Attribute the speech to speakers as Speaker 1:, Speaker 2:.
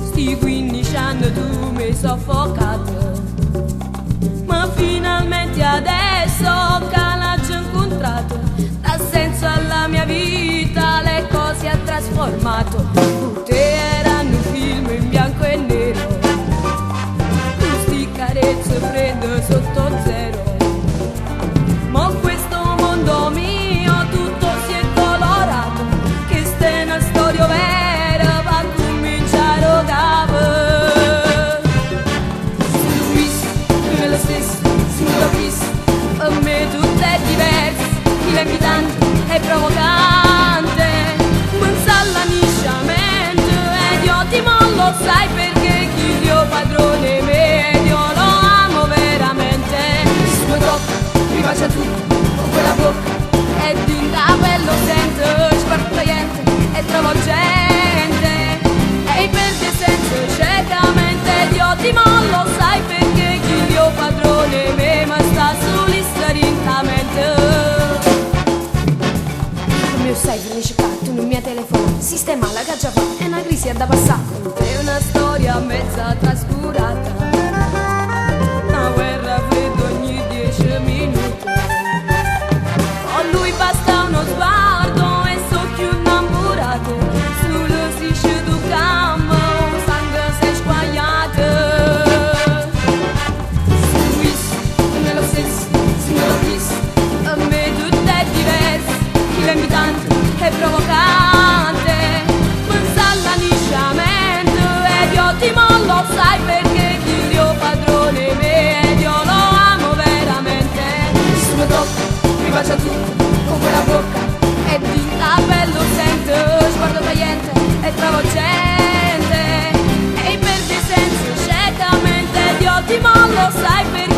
Speaker 1: Sti 15 anni tu mi soffocato, ma finalmente adesso che l'ho incontrato, dà senso alla mia vita, le cose ha trasformato. Tutti erano film in bianco e nero, sti carezze fredde sotto zero, ma questo mondo mio tutto si è colorato, che sta è una storia vera. A me tutto è diverso, il è invitante è provocante, pensa all'annisciamento ed io ti mollo, sai perché chi Dio padrone me ed io lo amo veramente. Il suo tocco mi bacia tutto con quella bocca e din da bello sento, spartagliente e travolgente e perde senso ciecamente ed io ti mollo, sai perché chi Dio padrone me ma sta sai finisce qua, tu non mi hai telefonato, sistema la caccia fa, è una crisi da passare, è una storia mezza trascurata, una guerra fredda ogni 10 minuti, con lui basta uno sguardo e so più innamorato, sullo strisce du campo, sangue si è squagliato, su questo, nello stesso, su nello stesso, a me tutto è diverso, chi è invitante è provocante, pensa all'annisciamento ed io ti mollo, sai perché chi Dio padrone me ed io lo amo veramente. Il suo tocco mi bacia tutto con quella bocca e di bello sento, sguardo tagliente e travolgente e perde senso ciecamente ed io ti mollo, sai perché